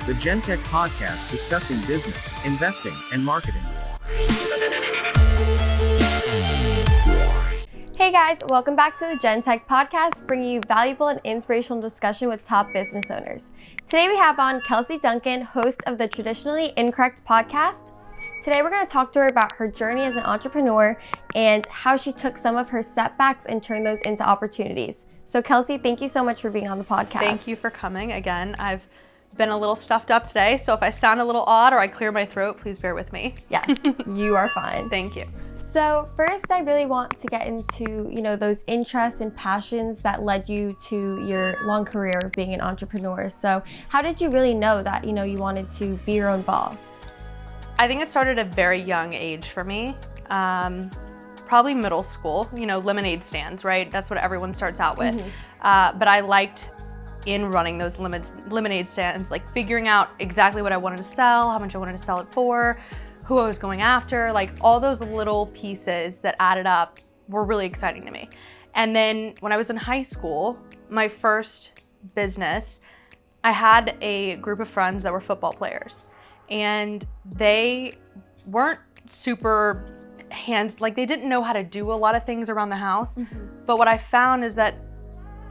the GenTech podcast discussing business, investing, and marketing. Hey guys, welcome back to the GenTech podcast, bringing you valuable and inspirational discussion with top business owners. Today we have on Kelsey Duncan, host of the Traditionally Incorrect podcast. Today we're going to talk to her about her journey as an entrepreneur and how she took some of her setbacks and turned those into opportunities. So Kelsey, thank you so much for being on the podcast. Thank you for coming. Again, I've been a little stuffed up today, so if I sound a little odd or I clear my throat, please bear with me. Yes, you are fine. Thank you. So first, I really want to get into, those interests and passions that led you to your long career of being an entrepreneur. So how did you really know that, you wanted to be your own boss? I think it started at a very young age for me. Probably middle school, lemonade stands, right? That's what everyone starts out with. Mm-hmm. But I liked in running those lemonade stands, like figuring out exactly what I wanted to sell, how much I wanted to sell it for, who I was going after, like all those little pieces that added up were really exciting to me. And then when I was in high school, my first business, I had a group of friends that were football players, and they weren't super they didn't know how to do a lot of things around the house. Mm-hmm. But what I found is that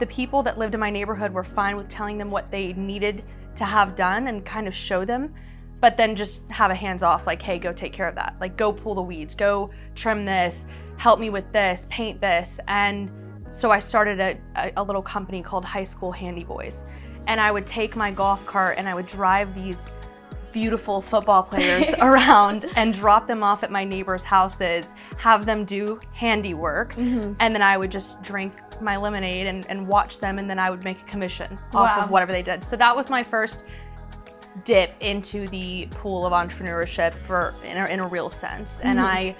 the people that lived in my neighborhood were fine with telling them what they needed to have done and kind of show them, but then just have a hands off, like, hey, go take care of that. Like, go pull the weeds, go trim this, help me with this, paint this. And so I started a little company called High School Handy Boys. And I would take my golf cart and I would drive these beautiful football players around and drop them off at my neighbors' houses, have them do handiwork, mm-hmm. and then I would just drink my lemonade and watch them, and then I would make a commission off of whatever they did. So that was my first dip into the pool of entrepreneurship in a real sense. Mm-hmm. And I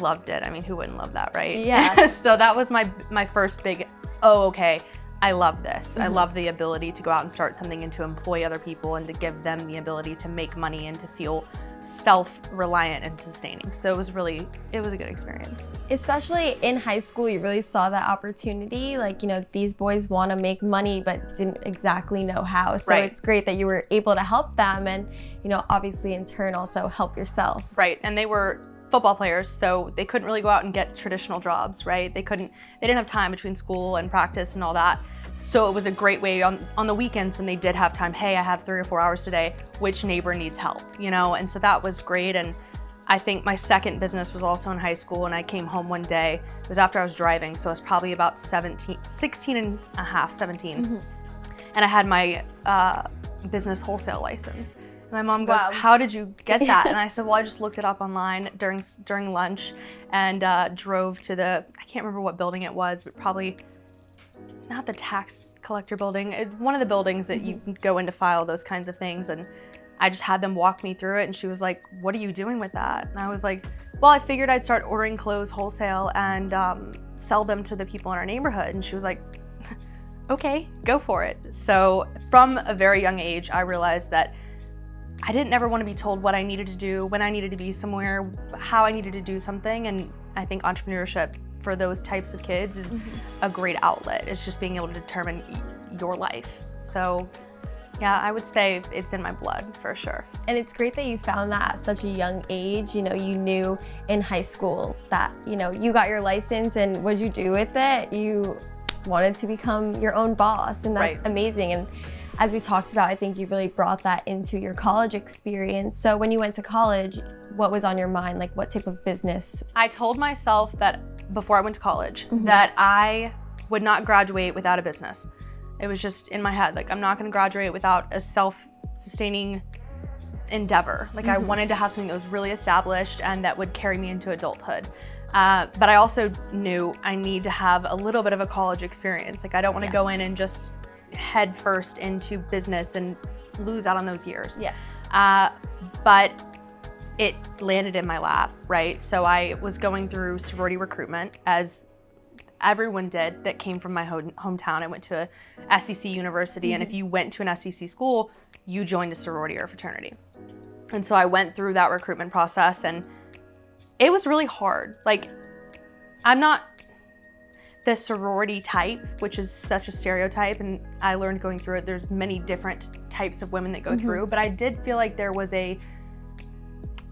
loved it. I mean, who wouldn't love that, right? Yeah. So that was my first big, okay, I love this. Mm-hmm. I love the ability to go out and start something and to employ other people and to give them the ability to make money and to feel self-reliant and sustaining. So it was a good experience. Especially in high school, you really saw that opportunity. Like, these boys want to make money, but didn't exactly know how. So It's great that you were able to help them and, obviously in turn also help yourself. Right, and they were football players, so they couldn't really go out and get traditional jobs, right? They didn't have time between school and practice and all that. So it was a great way on the weekends when they did have time, hey, I have 3 or 4 hours today, which neighbor needs help, And so that was great. And I think my second business was also in high school, and I came home one day, it was after I was driving, so I was probably about 16 and a half, 17. Mm-hmm. And I had my business wholesale license. My mom goes, how did you get that? And I said, well, I just looked it up online during lunch and drove to I can't remember what building it was, but probably not the tax collector building, one of the buildings that you can go in to file those kinds of things. And I just had them walk me through it. And she was like, what are you doing with that? And I was like, well, I figured I'd start ordering clothes wholesale and sell them to the people in our neighborhood. And she was like, okay, go for it. So from a very young age, I realized that I didn't ever want to be told what I needed to do, when I needed to be somewhere, how I needed to do something. And I think entrepreneurship for those types of kids is mm-hmm. a great outlet. It's just being able to determine your life. So yeah, I would say it's in my blood for sure. And it's great that you found that at such a young age. You knew in high school that, you got your license, and what'd you do with it? You wanted to become your own boss, and that's amazing. And as we talked about, I think you really brought that into your college experience. So when you went to college, what was on your mind? Like, what type of business? I told myself that before I went to college, mm-hmm. that I would not graduate without a business. It was just in my head, like, I'm not gonna graduate without a self-sustaining endeavor. Like, mm-hmm. I wanted to have something that was really established and that would carry me into adulthood. But I also knew I need to have a little bit of a college experience. Like, I don't want to go in and just head first into business and lose out on those years. Yes. But it landed in my lap, right? So I was going through sorority recruitment, as everyone did that came from my hometown. I went to a SEC university, mm-hmm. and if you went to an SEC school, you joined a sorority or a fraternity. And so I went through that recruitment process, and it was really hard. Like, the sorority type, which is such a stereotype, and I learned going through it, there's many different types of women that go through, but I did feel like there was a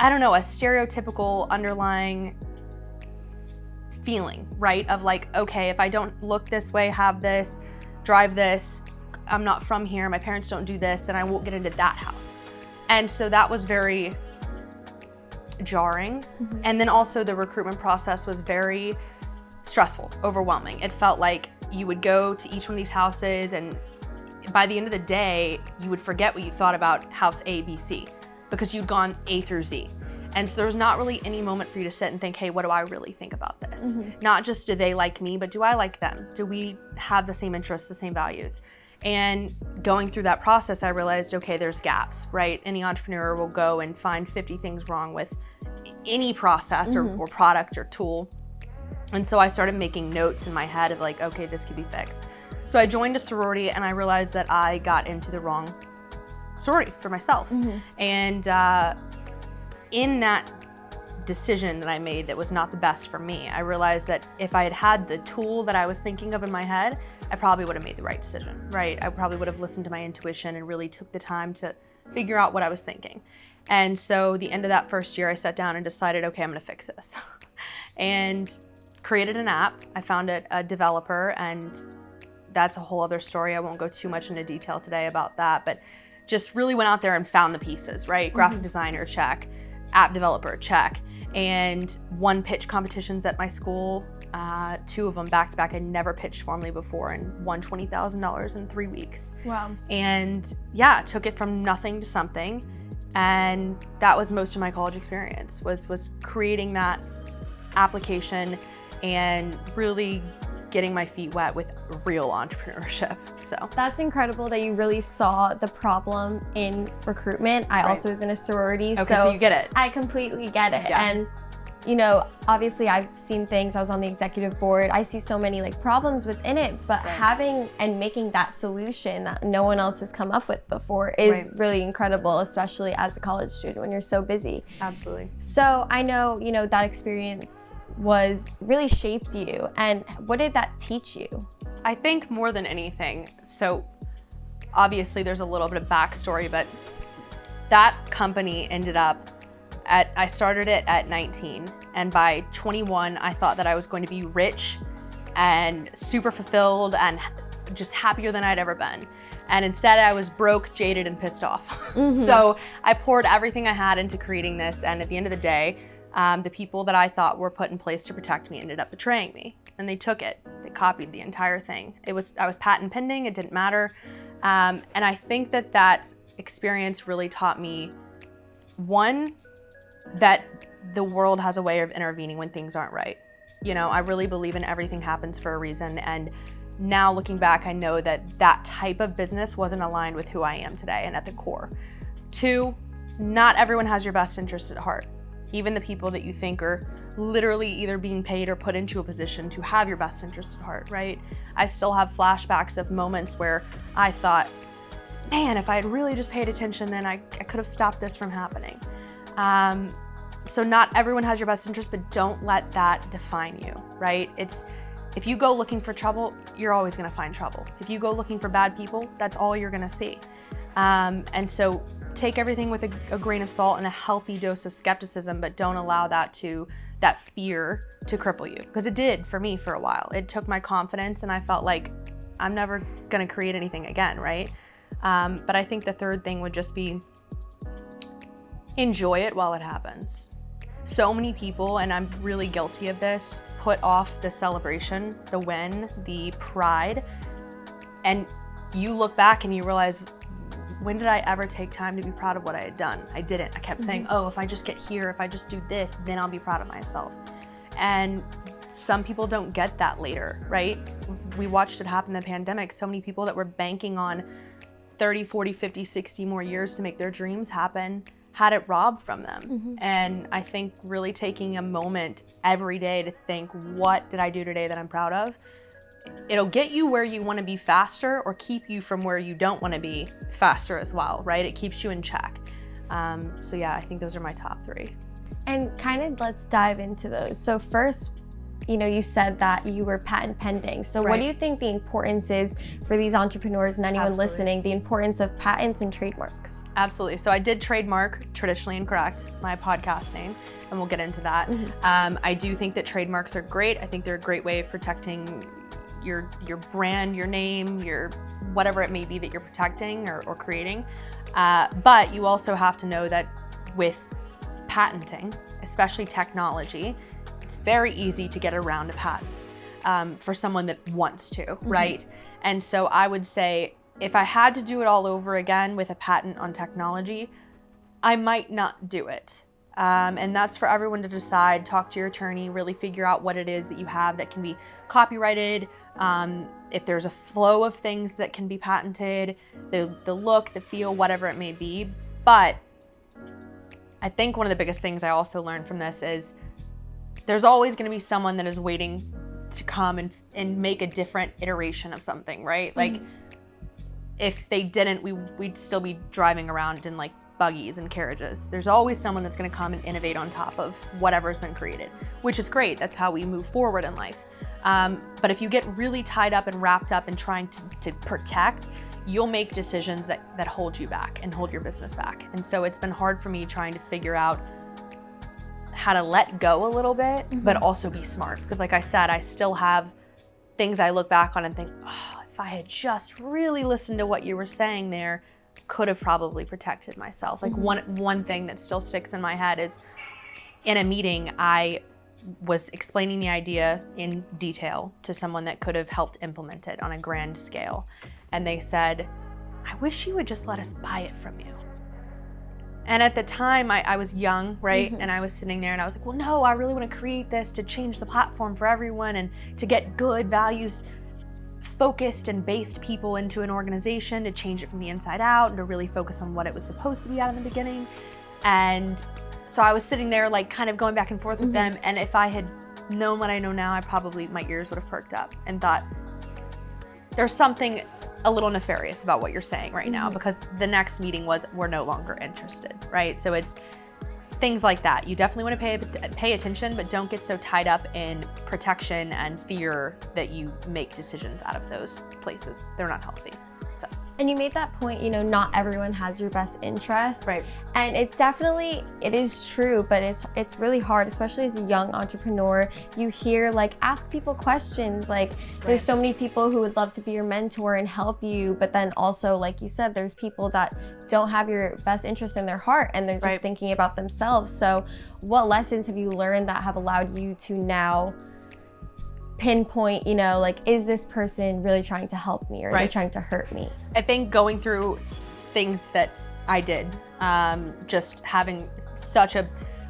stereotypical underlying feeling, right? Of like, okay, if I don't look this way, have this, drive this, I'm not from here, my parents don't do this, then I won't get into that house. And so that was very jarring. And then also the recruitment process was very stressful, overwhelming. It felt like you would go to each one of these houses, and by the end of the day, you would forget what you thought about house A, B, C, because you'd gone A through Z. And so there was not really any moment for you to sit and think, hey, what do I really think about this? Not just do they like me, but do I like them? Do we have the same interests, the same values? And going through that process, I realized, okay, there's gaps, right? Any entrepreneur will go and find 50 things wrong with any process or product or tool. And so I started making notes in my head of like, okay, this could be fixed. So I joined a sorority, and I realized that I got into the wrong sorority for myself. And in that decision that I made that was not the best for me, I realized that if I had had the tool that I was thinking of in my head, I probably would have made the right decision, right? I probably would have listened to my intuition and really took the time to figure out what I was thinking. And so the end of that first year, I sat down and decided, okay, I'm gonna fix this. And created an app. I found a developer, and that's a whole other story. I won't go too much into detail today about that, but just really went out there and found the pieces, right? Graphic designer, check. App developer, check. And won pitch competitions at my school, 2 of them back to back. I never pitched formally before, and won $20,000 in 3 weeks. Wow. And yeah, took it from nothing to something. And that was most of my college experience, was creating that application and really getting my feet wet with real entrepreneurship. So that's incredible that you really saw the problem in recruitment. I also was in a sorority, so you get it. I completely get it. Yeah. And you know, obviously I've seen things, I was on the executive board, I see so many like problems within it, but having and making that solution that no one else has come up with before is really incredible, especially as a college student when you're so busy. Absolutely. So I know, you know, that experience really shaped you, and what did that teach you? I think more than anything, so obviously there's a little bit of backstory, but that company ended up I started it at 19, and by 21, I thought that I was going to be rich and super fulfilled and just happier than I'd ever been. And instead I was broke, jaded, and pissed off. So I poured everything I had into creating this, and at the end of the day, the people that I thought were put in place to protect me ended up betraying me, and they took it. They copied the entire thing. I was patent pending, it didn't matter. And I think that experience really taught me, one, that the world has a way of intervening when things aren't right. You know, I really believe in everything happens for a reason, and now looking back, I know that type of business wasn't aligned with who I am today and at the core. 2, not everyone has your best interest at heart. Even the people that you think are literally either being paid or put into a position to have your best interest at heart, right? I still have flashbacks of moments where I thought, man, if I had really just paid attention, then I could have stopped this from happening. So not everyone has your best interest, but don't let that define you, right? If you go looking for trouble, you're always gonna find trouble. If you go looking for bad people, that's all you're gonna see. And so take everything with a grain of salt and a healthy dose of skepticism, but don't allow that fear to cripple you, because it did for me for a while. It took my confidence, and I felt like I'm never gonna create anything again, right? But I think the third thing would just be enjoy it while it happens. So many people, and I'm really guilty of this, put off the celebration, the win, the pride, and you look back and you realize, when did I ever take time to be proud of what I had done? I didn't. I kept saying, oh, if I just get here, if I just do this, then I'll be proud of myself. And some people don't get that later, right? We watched it happen in the pandemic. So many people that were banking on 30, 40, 50, 60 more years to make their dreams happen had it robbed from them. And I think really taking a moment every day to think, what did I do today that I'm proud of? It'll get you where you want to be faster, or keep you from where you don't want to be faster as well, right? It keeps you in check. So yeah, I think those are my top 3. And kind of let's dive into those. So first, you said that you were patent pending. So what do you think the importance is for these entrepreneurs and anyone listening, the importance of patents and trademarks? Absolutely. So I did trademark Traditionally Incorrect, my podcast name, and we'll get into that. I do think that trademarks are great. I think they're a great way of protecting your brand, your name, your whatever it may be that you're protecting or creating. But you also have to know that with patenting, especially technology, it's very easy to get around a patent for someone that wants to, right? And so I would say if I had to do it all over again with a patent on technology, I might not do it. And that's for everyone to decide. Talk to your attorney, really figure out what it is that you have that can be copyrighted. If there's a flow of things that can be patented, the look, the feel, whatever it may be. But I think one of the biggest things I also learned from this is there's always going to be someone that is waiting to come and make a different iteration of something, right? Like if they didn't, we'd still be driving around in like buggies and carriages. There's always someone that's going to come and innovate on top of whatever's been created, which is great. That's how we move forward in life. But if you get really tied up and wrapped up in trying to protect, you'll make decisions that hold you back and hold your business back. And so it's been hard for me trying to figure out how to let go a little bit, but also be smart. Because like I said, I still have things I look back on and think, oh, if I had just really listened to what you were saying there, could have probably protected myself. Like one thing that still sticks in my head is in a meeting, I was explaining the idea in detail to someone that could have helped implement it on a grand scale. And they said, I wish you would just let us buy it from you. And at the time I was young, right? And I was sitting there and I was like, well, no, I really want to create this to change the platform for everyone and to get good values focused and based people into an organization, to change it from the inside out and to really focus on what it was supposed to be out in the beginning. And so I was sitting there like kind of going back and forth with them. And if I had known what I know now, my ears would have perked up and thought, there's something a little nefarious about what you're saying right now, because the next meeting was, we're no longer interested, right? So it's things like that. You definitely want to pay attention, but don't get so tied up in protection and fear that you make decisions out of those places. They're not healthy. So. And you made that point, not everyone has your best interest. Right. And it is true, but it's really hard, especially as a young entrepreneur. You hear ask people questions. There's so many people who would love to be your mentor and help you, but then also, like you said, there's people that don't have your best interest in their heart and they're just thinking about themselves. So what lessons have you learned that have allowed you to now pinpoint, is this person really trying to help me or are they trying to hurt me? I think going through things that I did, just having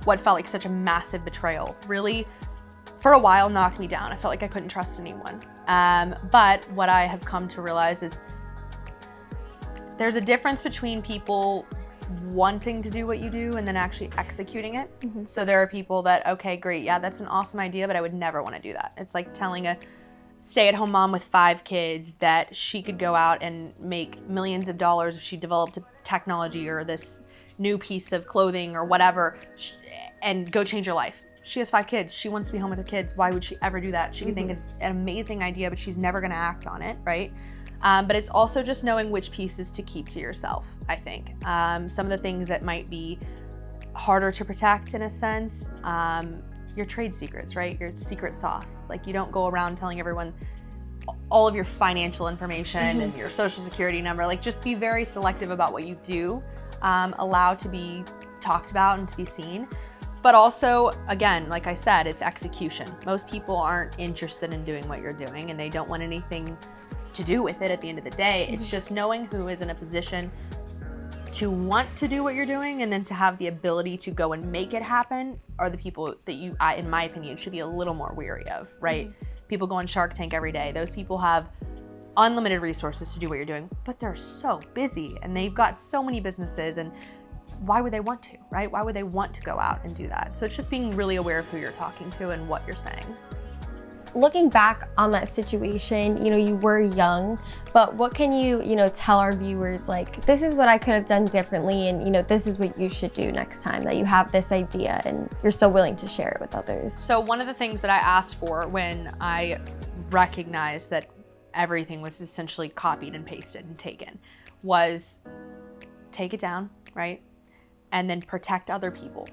what felt like such a massive betrayal, really for a while knocked me down. I felt like I couldn't trust anyone. But what I have come to realize is there's a difference between people wanting to do what you do and then actually executing it. So there are people that, okay, great, yeah, that's an awesome idea, but I would never want to do that. It's like telling a stay-at-home mom with 5 kids that she could go out and make millions of dollars if she developed a technology or this new piece of clothing or whatever and go change her life. She has 5 kids. She wants to be home with her kids. Why would she ever do that? She could think it's an amazing idea, but she's never going to act on it, right? But it's also just knowing which pieces to keep to yourself, I think. Some of the things that might be harder to protect in a sense, your trade secrets, right? Your secret sauce. You don't go around telling everyone all of your financial information and your social security number. Just be very selective about what you do, allow to be talked about and to be seen. But also, again, like I said, it's execution. Most people aren't interested in doing what you're doing and they don't want anything to do with it at the end of the day. It's just knowing who is in a position to want to do what you're doing and then to have the ability to go and make it happen are the people that you, in my opinion, should be a little more wary of, right? People go on Shark Tank every day. Those people have unlimited resources to do what you're doing, but they're so busy and they've got so many businesses, and why would they want to, right? Why would they want to go out and do that? So it's just being really aware of who you're talking to and what you're saying. looking back on that situation, you were young, but what can you tell our viewers, like, this is what I could have done differently, and this is what you should do next time that you have this idea and you're so willing to share it with others? So one of the things that I asked for when I recognized that everything was essentially copied and pasted and taken was take it down, right? And then protect other people.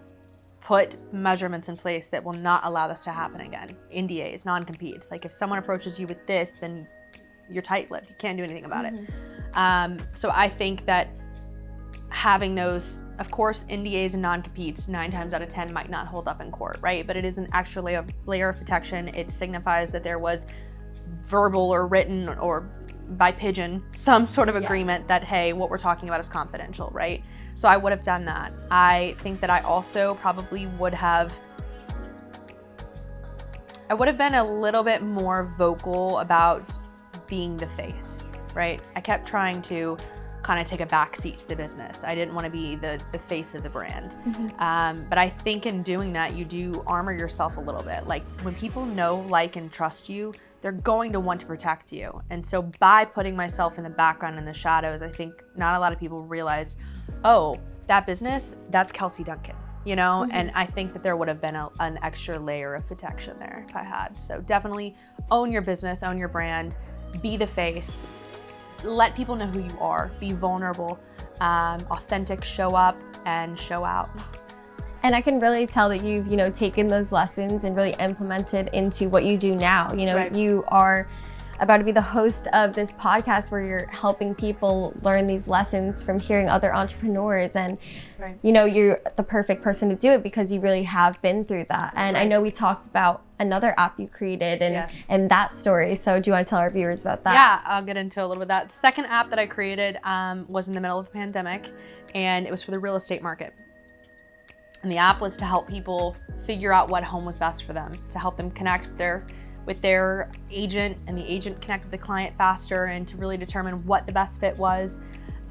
Put measurements in place that will not allow this to happen again. NDAs, non-competes. Like if someone approaches you with this, then you're tight-lipped. You can't do anything about it. So I think that having those, of course, NDAs and non-competes 9 times out of 10 might not hold up in court, right? But it is an extra layer of protection. It signifies that there was verbal or written or by pigeon some sort of agreement that, hey, what we're talking about is confidential, right? So I would have done that. I think that I also probably would have been a little bit more vocal about being the face, right? I kept trying to kind of take a backseat to the business. I didn't want to be the face of the brand. But I think in doing that, you do armor yourself a little bit. Like when people know, like, and trust you, they're going to want to protect you. And so by putting myself in the background, in the shadows, I think not a lot of people realized, oh, that business, that's Kelsey Duncan, And I think that there would have been an extra layer of protection there if I had. So definitely own your business, own your brand, be the face, let people know who you are, be vulnerable, authentic, show up and show out. And I can really tell that you've, taken those lessons and really implemented into what you do now. Right. You are about to be the host of this podcast where you're helping people learn these lessons from hearing other entrepreneurs. And, right. You're the perfect person to do it because you really have been through that. And right. I know we talked about another app you created and, yes. and that story. So do you want to tell our viewers about that? Yeah, I'll get into a little bit of that. The second app that I created was in the middle of the pandemic, and it was for the real estate market. And the app was to help people figure out what home was best for them, to help them connect with their agent, and the agent connect with the client faster, and to really determine what the best fit was.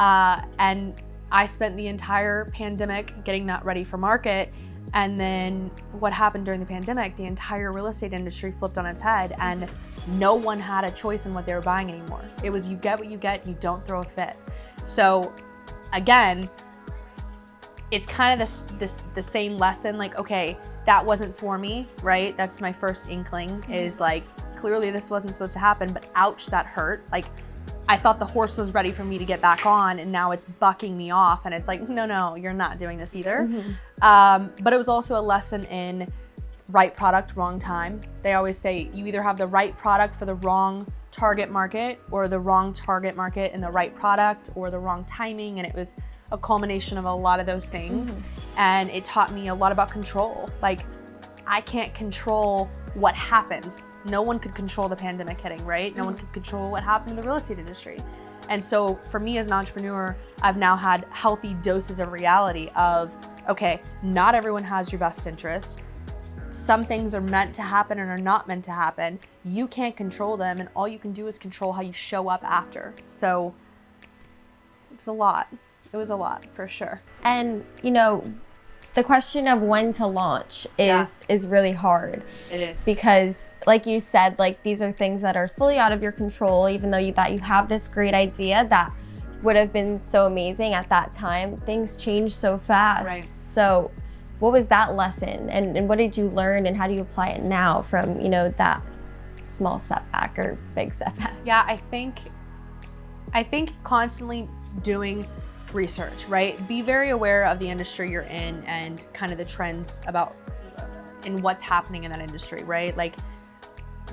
And I spent the entire pandemic getting that ready for market. And then what happened during the pandemic, the entire real estate industry flipped on its head, and no one had a choice in what they were buying anymore. It was you get what you get, you don't throw a fit. So again, it's kind of the same lesson, like, okay, that wasn't for me, right? That's my first inkling, is like, clearly this wasn't supposed to happen, but ouch, that hurt. Like, I thought the horse was ready for me to get back on, and now it's bucking me off, and it's like, no, you're not doing this either. But it was also a lesson in right product, wrong time. They always say you either have the right product for the wrong target market, or the wrong target market and the right product, or the wrong timing, and it was a culmination of a lot of those things. And it taught me a lot about control. Like, I can't control what happens. No one could control the pandemic hitting, right? No one could control what happened in the real estate industry. And so for me as an entrepreneur, I've now had healthy doses of reality of, okay, not everyone has your best interest. Some things are meant to happen and are not meant to happen. You can't control them, and all you can do is control how you show up after. So it's a lot. It was a lot, for sure. And, the question of when to launch is really hard. It is. Because, like you said, like, these are things that are fully out of your control, even though you have this great idea that would have been so amazing at that time. Things change so fast. Right. So what was that lesson? And what did you learn, and how do you apply it now from, that small setback or big setback? Yeah, I think constantly doing research, right? Be very aware of the industry you're in and kind of the trends and what's happening in that industry, right? Like,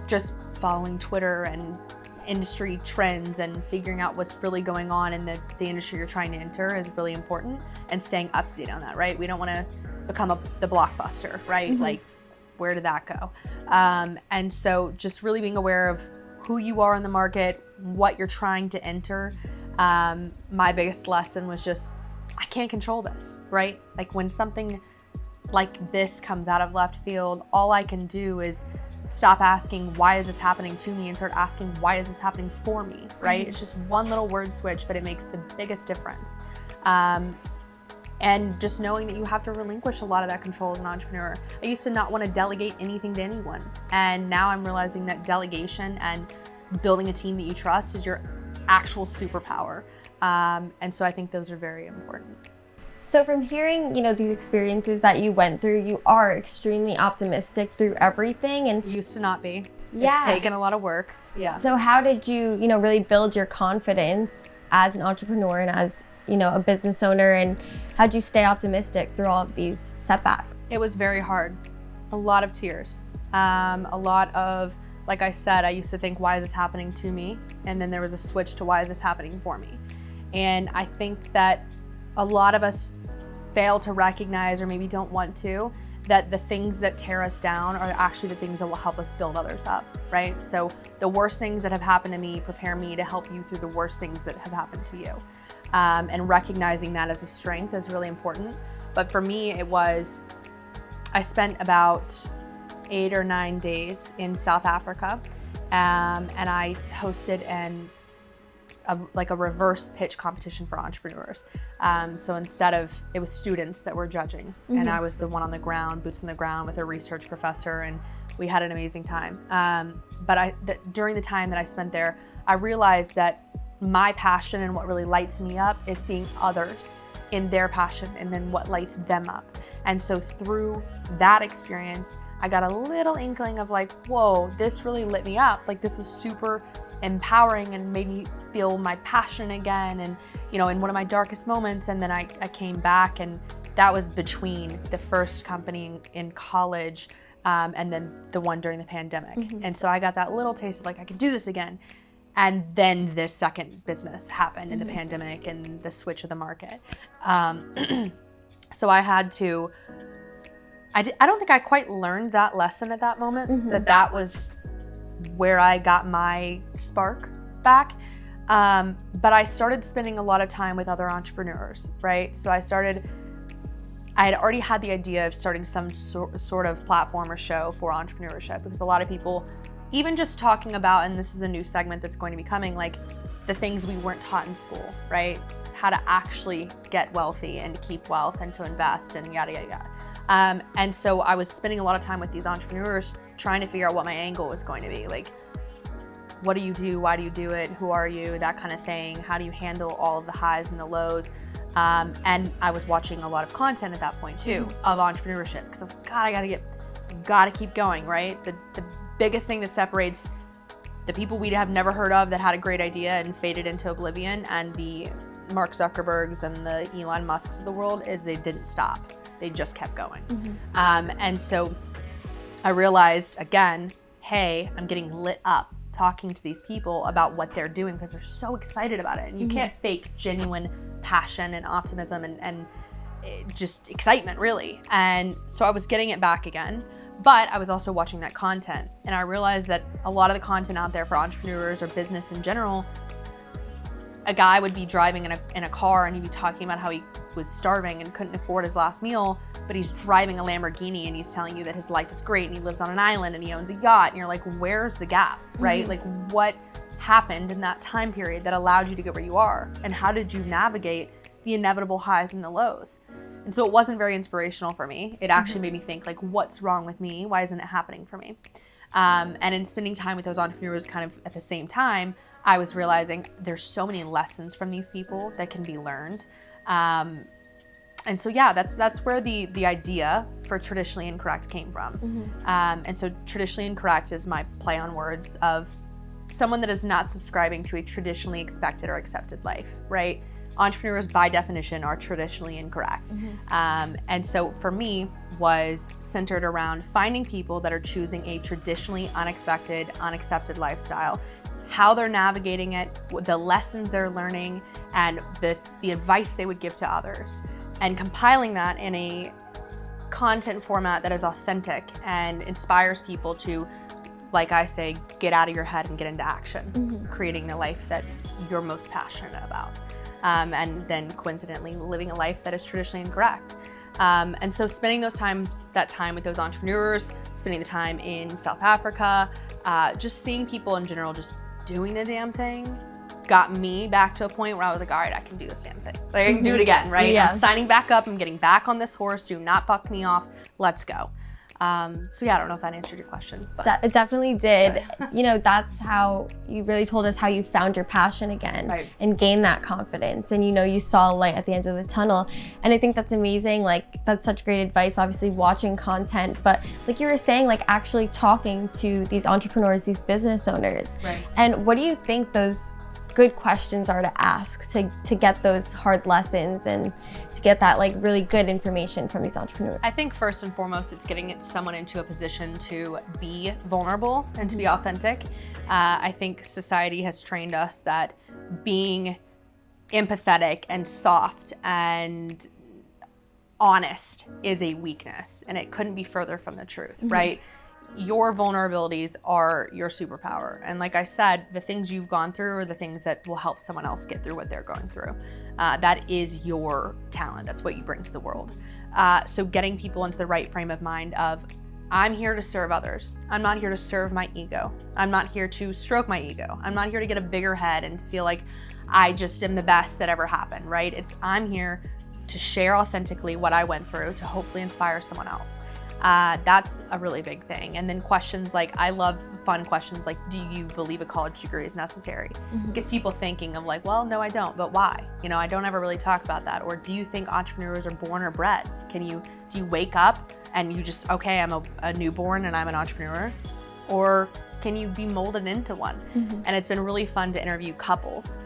just following Twitter and industry trends and figuring out what's really going on in the industry you're trying to enter is really important, and staying up to date on that, right? We don't want to become the blockbuster, right? Like, where did that go? And so just really being aware of who you are in the market, what you're trying to enter. My biggest lesson was just, I can't control this, right? Like, when something like this comes out of left field, all I can do is stop asking, why is this happening to me, and start asking, why is this happening for me, right? It's just one little word switch, but it makes the biggest difference. And just knowing that you have to relinquish a lot of that control as an entrepreneur. I used to not want to delegate anything to anyone. And now I'm realizing that delegation and building a team that you trust is your actual superpower. And so I think those are very important. So from hearing, these experiences that you went through, you are extremely optimistic through everything. And Used to not be. Yeah. It's taken a lot of work. Yeah. So how did you, really build your confidence as an entrepreneur and as, a business owner, and how'd you stay optimistic through all of these setbacks? It was very hard. A lot of tears. A lot of, like I said, I used to think, why is this happening to me? And then there was a switch to, why is this happening for me? And I think that a lot of us fail to recognize, or maybe don't want to, that the things that tear us down are actually the things that will help us build others up, right? So the worst things that have happened to me prepare me to help you through the worst things that have happened to you. And recognizing that as a strength is really important. But for me, I spent about 8 or 9 days in South Africa, and I hosted a reverse pitch competition for entrepreneurs. So instead of, it was students that were judging, and I was the one on the ground, boots on the ground with a research professor, and we had an amazing time. But during the time that I spent there, I realized that my passion and what really lights me up is seeing others in their passion and then what lights them up. And so through that experience, I got a little inkling of like, whoa, this really lit me up. Like, this was super empowering and made me feel my passion again. And, in one of my darkest moments. And then I came back, and that was between the first company in college and then the one during the pandemic. And so I got that little taste of like, I can do this again. And then this second business happened in the pandemic and the switch of the market. So I had to, I don't think I quite learned that lesson at that moment, that was where I got my spark back. But I started spending a lot of time with other entrepreneurs, right? So I had already had the idea of starting some sort of platform or show for entrepreneurship, because a lot of people, even just talking about, and this is a new segment that's going to be coming, like the things we weren't taught in school, right? How to actually get wealthy and to keep wealth and to invest and yada, yada, yada. And so I was spending a lot of time with these entrepreneurs trying to figure out what my angle was going to be. Like, what do you do? Why do you do it? Who are you? That kind of thing. How do you handle all of the highs and the lows? And I was watching a lot of content at that point too, of entrepreneurship, because I was like, God, I gotta keep going, right? The biggest thing that separates the people we have never heard of that had a great idea and faded into oblivion, and the Mark Zuckerbergs and the Elon Musks of the world, is they didn't stop. They just kept going. And so I realized again, hey, I'm getting lit up talking to these people about what they're doing because they're so excited about it. And you can't fake genuine passion and optimism and just excitement, really. And so I was getting it back again. But I was also watching that content, and I realized that a lot of the content out there for entrepreneurs or business in general, a guy would be driving in a car and he'd be talking about how he was starving and couldn't afford his last meal, but he's driving a Lamborghini and he's telling you that his life is great and he lives on an island and he owns a yacht, and you're like, where's the gap, right? Like, what happened in that time period that allowed you to get where you are, and how did you navigate the inevitable highs and the lows? And so it wasn't very inspirational for me. It actually made me think, like, what's wrong with me? Why isn't it happening for me? And in spending time with those entrepreneurs kind of at the same time, I was realizing there's so many lessons from these people that can be learned. And so, yeah, that's where the idea for Traditionally Incorrect came from. And so Traditionally Incorrect is my play on words of someone that is not subscribing to a traditionally expected or accepted life, right? Entrepreneurs, by definition, are traditionally incorrect. And so for me, was centered around finding people that are choosing a traditionally unexpected, unaccepted lifestyle, how they're navigating it, the lessons they're learning, and the advice they would give to others, and compiling that in a content format that is authentic and inspires people to, like I say, get out of your head and get into action, creating the life that you're most passionate about. And then coincidentally living a life that is traditionally incorrect. And so spending that time with those entrepreneurs, spending the time in South Africa, just seeing people in general just doing the damn thing, got me back to a point where I was like, all right, I can do this damn thing. Like, I can do it again, right? Yeah. I'm signing back up. I'm getting back on this horse. Do not buck me off. Let's go. So yeah, I don't know if that answered your question. But. It definitely did. You know, that's how you really told us how you found your passion again, right, and gained that confidence. And, you know, you saw a light at the end of the tunnel. And I think that's amazing. Like, that's such great advice, obviously watching content, but like you were saying, like actually talking to these entrepreneurs, these business owners. Right. And what do you think those good questions are to ask to get those hard lessons and to get that like really good information from these entrepreneurs? I think first and foremost, it's getting someone into a position to be vulnerable and to be authentic. I think society has trained us that being empathetic and soft and honest is a weakness, and it couldn't be further from the truth, right? Your vulnerabilities are your superpower. And like I said, the things you've gone through are the things that will help someone else get through what they're going through. That is your talent. That's what you bring to the world. So getting people into the right frame of mind of, I'm here to serve others. I'm not here to serve my ego. I'm not here to stroke my ego. I'm not here to get a bigger head and to feel like I just am the best that ever happened, right? I'm here to share authentically what I went through to hopefully inspire someone else. That's a really big thing. And then questions like, I love fun questions like, do you believe a college degree is necessary? It gets people thinking of like, well, no, I don't, but why? You know, I don't ever really talk about that. Or do you think entrepreneurs are born or bred? Do you wake up and you just, okay, I'm a newborn and I'm an entrepreneur? Or can you be molded into one? And it's been really fun to interview couples.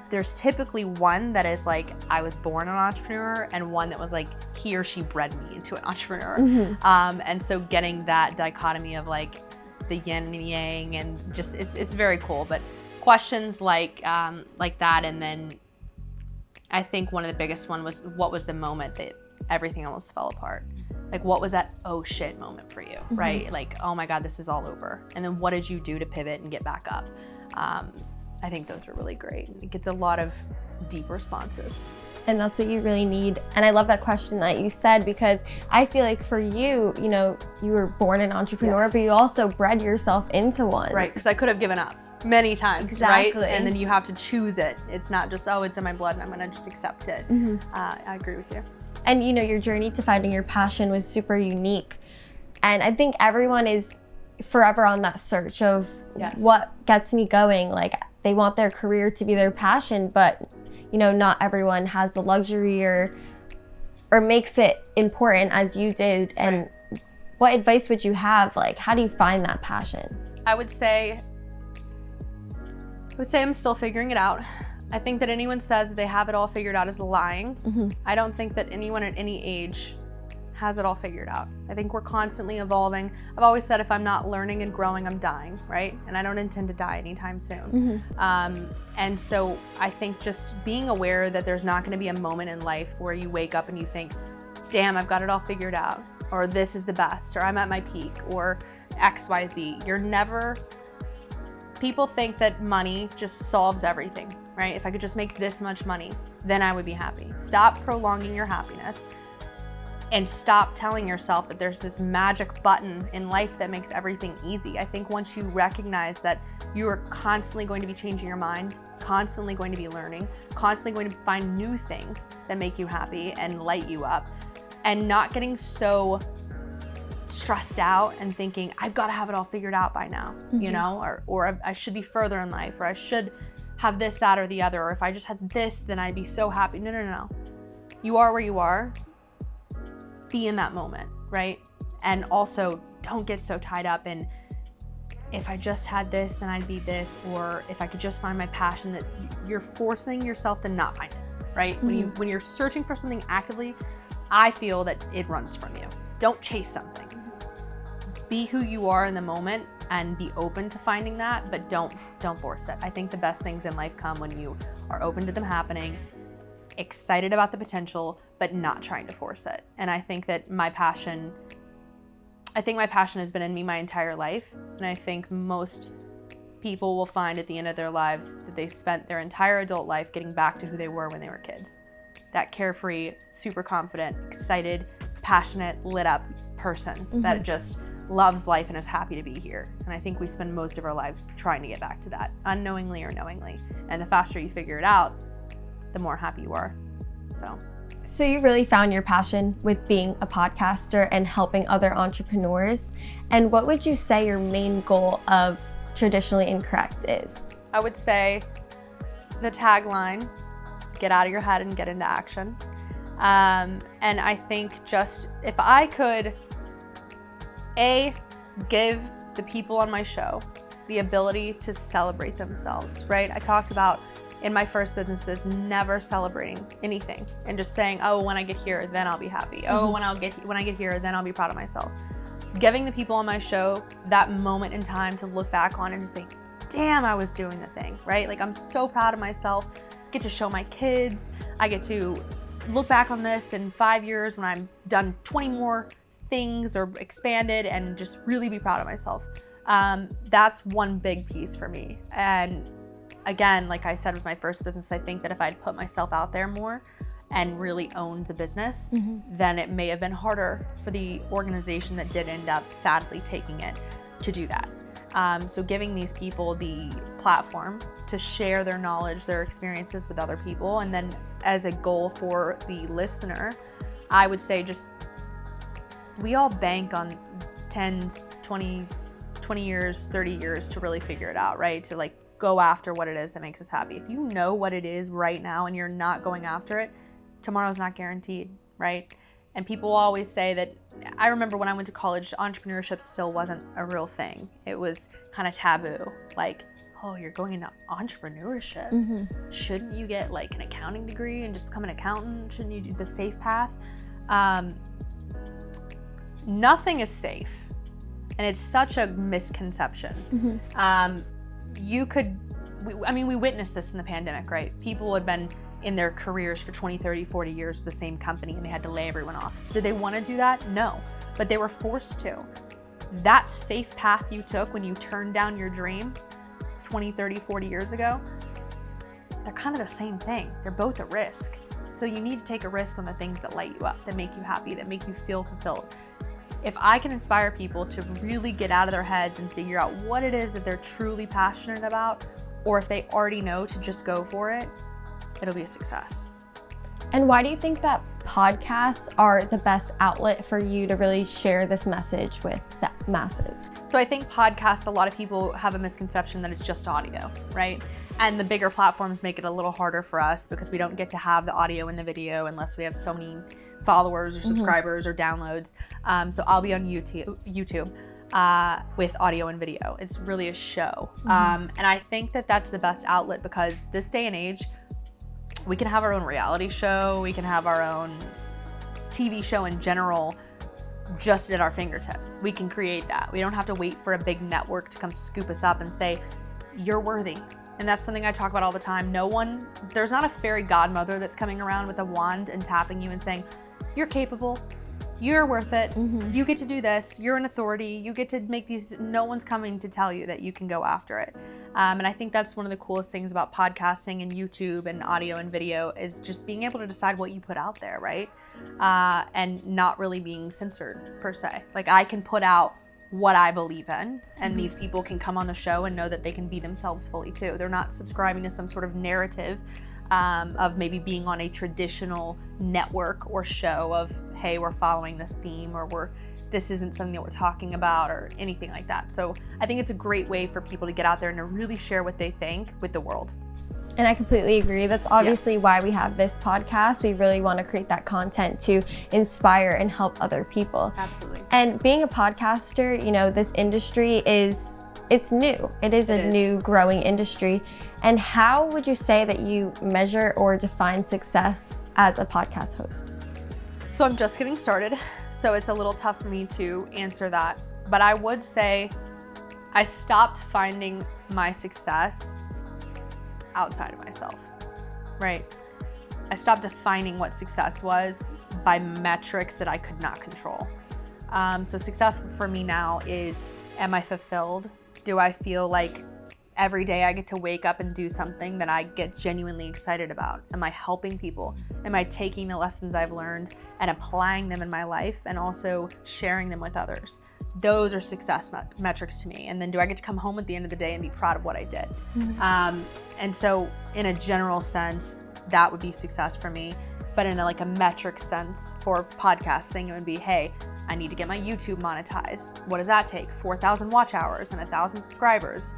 There's typically one that is like, I was born an entrepreneur, and one that was like, he or she bred me into an entrepreneur. And so getting that dichotomy of like the yin and yang, and just, it's very cool. But questions like that. And then I think one of the biggest one was, what was the moment that everything almost fell apart? Like, what was that oh shit moment for you, right? Like, oh my God, this is all over. And then what did you do to pivot and get back up? I think those are really great. It gets a lot of deep responses. And that's what you really need. And I love that question that you said, because I feel like for you, you know, you were born an entrepreneur, but you also bred yourself into one. Right, because I could have given up many times, exactly. Right? And then you have to choose it. It's not just, oh, it's in my blood and I'm gonna just accept it. I agree with you. And you know, your journey to finding your passion was super unique. And I think everyone is forever on that search of what gets me going. Like, they want their career to be their passion, but you know, not everyone has the luxury or makes it important as you did. And what advice would you have? Like, how do you find that passion? I would say I'm still figuring it out. I think that anyone says that they have it all figured out is lying. I don't think that anyone at any age has it all figured out. I think we're constantly evolving. I've always said if I'm not learning and growing, I'm dying, right? And I don't intend to die anytime soon. And so I think just being aware that there's not gonna be a moment in life where you wake up and you think, damn, I've got it all figured out, or this is the best, or I'm at my peak, or XYZ. People think that money just solves everything, right? If I could just make this much money, then I would be happy. Stop prolonging your happiness. And stop telling yourself that there's this magic button in life that makes everything easy. I think once you recognize that you are constantly going to be changing your mind, constantly going to be learning, constantly going to find new things that make you happy and light you up, and not getting so stressed out and thinking, I've got to have it all figured out by now, you know, or I should be further in life, or I should have this, that, or the other, or if I just had this, then I'd be so happy. No. You are where you are. Be in that moment, right? And also don't get so tied up in, if I just had this, then I'd be this, or if I could just find my passion, that you're forcing yourself to not find it, right? When you're searching for something actively, I feel that it runs from you. Don't chase something. Be who you are in the moment and be open to finding that, but don't force it. I think the best things in life come when you are open to them happening, excited about the potential, but not trying to force it. And I think that my passion has been in me my entire life. And I think most people will find at the end of their lives that they spent their entire adult life getting back to who they were when they were kids. That carefree, super confident, excited, passionate, lit up person that just loves life and is happy to be here. And I think we spend most of our lives trying to get back to that, unknowingly or knowingly. And the faster you figure it out, the more happy you are. So you really found your passion with being a podcaster and helping other entrepreneurs. And what would you say your main goal of Traditionally Incorrect is? I would say the tagline, get out of your head and get into action. And I think just if I could, give the people on my show the ability to celebrate themselves, right? I talked about in my first businesses never celebrating anything and just saying, oh, when I get here, then I'll be happy. Oh, when I get here, then I'll be proud of myself. Giving the people on my show that moment in time to look back on and just say, damn, I was doing the thing, right? Like, I'm so proud of myself. I get to show my kids. I get to look back on this in 5 years when I'm done 20 more things or expanded and just really be proud of myself. That's one big piece for me. And again, like I said with my first business, I think that if I'd put myself out there more and really owned the business, then it may have been harder for the organization that did end up sadly taking it to do that. So giving these people the platform to share their knowledge, their experiences with other people, and then as a goal for the listener, I would say just we all bank on 10, 20 years, 30 years to really figure it out, right? To like go after what it is that makes us happy. If you know what it is right now and you're not going after it, tomorrow's not guaranteed, right? And people always say that, I remember when I went to college, entrepreneurship still wasn't a real thing. It was kind of taboo. Like, oh, you're going into entrepreneurship. Shouldn't you get like an accounting degree and just become an accountant? Shouldn't you do the safe path? Nothing is safe. And it's such a misconception. We witnessed this in the pandemic, right? People had been in their careers for 20, 30, 40 years with the same company and they had to lay everyone off. Did they want to do that? No, but they were forced to. That safe path you took when you turned down your dream 20, 30, 40 years ago, they're kind of the same thing. They're both a risk. So you need to take a risk on the things that light you up, that make you happy, that make you feel fulfilled. If I can inspire people to really get out of their heads and figure out what it is that they're truly passionate about, or if they already know to just go for it, it'll be a success. And why do you think that podcasts are the best outlet for you to really share this message with the masses? So I think podcasts, a lot of people have a misconception that it's just audio, right? And the bigger platforms make it a little harder for us because we don't get to have the audio and the video unless we have so many followers or subscribers or downloads. So I'll be on YouTube with audio and video. It's really a show. And I think that that's the best outlet because this day and age, we can have our own reality show, we can have our own TV show in general, just at our fingertips. We can create that. We don't have to wait for a big network to come scoop us up and say, you're worthy. And that's something I talk about all the time. There's not a fairy godmother that's coming around with a wand and tapping you and saying, you're capable, you're worth it, you get to do this, you're an authority, you get to make these, no one's coming to tell you that you can go after it. And I think that's one of the coolest things about podcasting and YouTube and audio and video is just being able to decide what you put out there, right? And not really being censored per se. Like I can put out what I believe in and these people can come on the show and know that they can be themselves fully too. They're not subscribing to some sort of narrative of maybe being on a traditional network or show of, hey, we're following this theme or this isn't something that we're talking about or anything like that. So I think it's a great way for people to get out there and to really share what they think with the world. And I completely agree. That's obviously why we have this podcast. We really want to create that content to inspire and help other people. Absolutely. And being a podcaster, this industry it's new. It is a new growing industry. And how would you say that you measure or define success as a podcast host? So I'm just getting started, so it's a little tough for me to answer that. But I would say I stopped finding my success outside of myself, right? I stopped defining what success was by metrics that I could not control. So success for me now is, am I fulfilled? Do I feel like every day I get to wake up and do something that I get genuinely excited about? Am I helping people? Am I taking the lessons I've learned and applying them in my life and also sharing them with others? those are success metrics to me. And then do I get to come home at the end of the day and be proud of what I did? And so in a general sense, that would be success for me. But in a metric sense for podcasting, it would be, hey, I need to get my YouTube monetized. What does that take? 4,000 watch hours and 1,000 subscribers,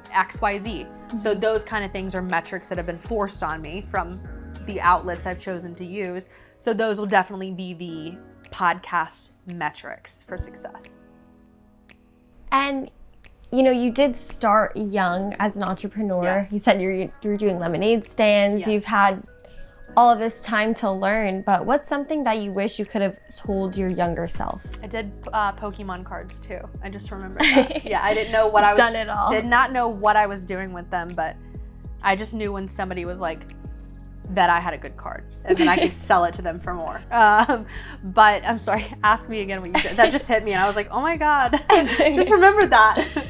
XYZ. So those kind of things are metrics that have been forced on me from the outlets I've chosen to use. So those will definitely be the podcast metrics for success. And you did start young as an entrepreneur. Yes. You said you were doing lemonade stands. Yes. You've had all of this time to learn, but what's something that you wish you could have told your younger self? I did Pokemon cards too. I just remember that. Yeah, I didn't know what I was done it all. Did not know what I was doing with them, but I just knew when somebody was like that I had a good card, and then I could sell it to them for more. But I'm sorry, ask me again what you said. That just hit me, and I was like, oh my God, just remembered that.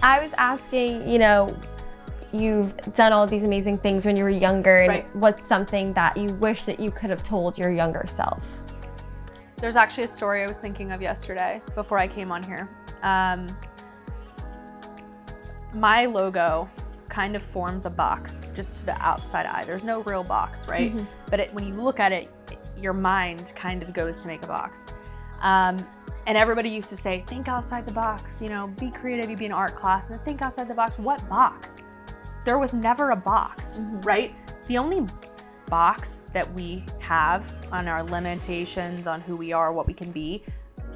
I was asking, you've done all these amazing things when you were younger, and Right. what's something that you wish that you could have told your younger self? There's actually a story I was thinking of yesterday before I came on here. My logo kind of forms a box just to the outside eye. There's no real box, right? But when you look at it, your mind kind of goes to make a box. And everybody used to say, think outside the box, be creative, you be in art class, and think outside the box. What box? There was never a box, right? The only box that we have on our limitations, on who we are, what we can be,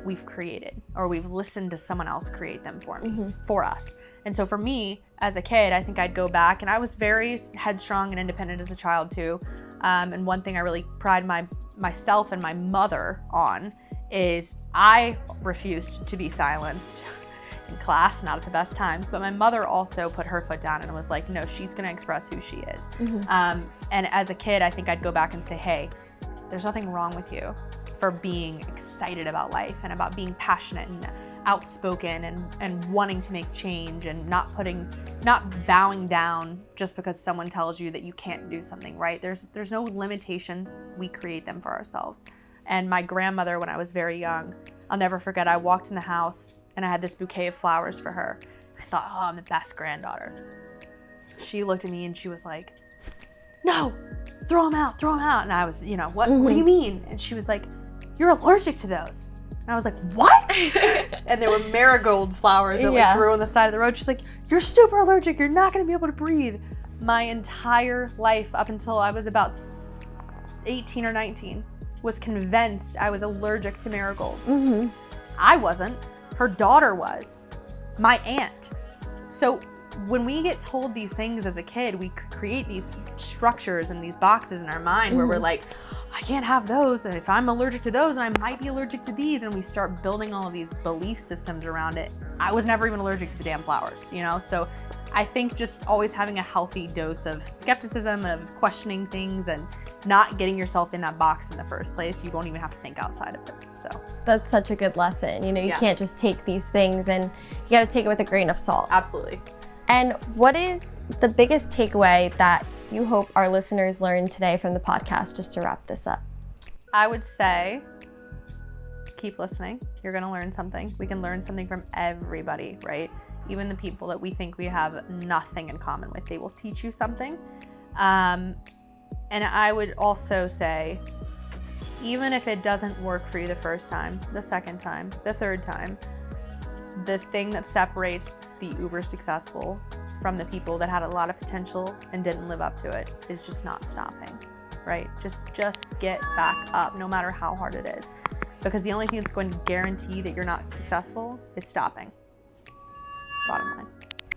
we've created, or we've listened to someone else create them for us. And so for me, as a kid, I think I'd go back, and I was very headstrong and independent as a child too. And one thing I really pride myself and my mother on is I refused to be silenced in class, not at the best times, but my mother also put her foot down and was like, no, she's gonna express who she is. And as a kid, I think I'd go back and say, hey, there's nothing wrong with you for being excited about life and about being passionate and outspoken and wanting to make change and not bowing down just because someone tells you that you can't do something, right? There's no limitations, we create them for ourselves. And my grandmother, when I was very young, I'll never forget, I walked in the house and I had this bouquet of flowers for her. I thought, oh, I'm the best granddaughter. She looked at me and she was like, no, throw them out. And I was, what do you mean? And she was like, you're allergic to those. And I was like, what? And there were marigold flowers that grew on the side of the road. She's like, you're super allergic. You're not gonna be able to breathe. My entire life up until I was about 18 or 19 was convinced I was allergic to marigolds. I wasn't. Her daughter was. My aunt. So when we get told these things as a kid, we create these structures and these boxes in our mind where we're like, I can't have those, and if I'm allergic to those, and I might be allergic to these, and we start building all of these belief systems around it. I was never even allergic to the damn flowers, So I think just always having a healthy dose of skepticism, of questioning things, and not getting yourself in that box in the first place, you won't even have to think outside of it. So that's such a good lesson. You can't just take these things, and you got to take it with a grain of salt. Absolutely. And what is the biggest takeaway that you hope our listeners learn today from the podcast, just to wrap this up? I would say keep listening. You're going to learn something. We can learn something from everybody, right? Even the people that we think we have nothing in common with, they will teach you something. And I would also say, even if it doesn't work for you the first time, the second time, the third time, the thing that separates the uber successful from the people that had a lot of potential and didn't live up to it is just not stopping, right? Just get back up, no matter how hard it is. Because the only thing that's going to guarantee that you're not successful is stopping. Bottom line.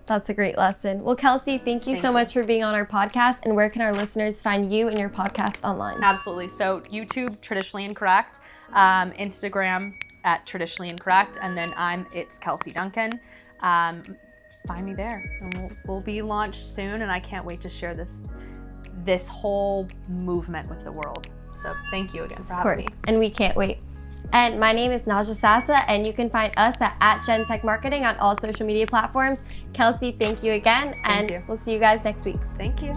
That's a great lesson. Well, Kelsey, thank you so much for being on our podcast. And where can our listeners find you and your podcast online? Absolutely. So YouTube, Traditionally Incorrect, Instagram at Traditionally Incorrect, and then it's Kelsey Duncan. Find me there, and we'll be launched soon, and I can't wait to share this whole movement with the world. So thank you again for having me. And we can't wait. And my name is Naja Sassa, and you can find us at GenTech Marketing on all social media platforms. Kelsey, thank you again, and we'll see you guys next week. Thank you.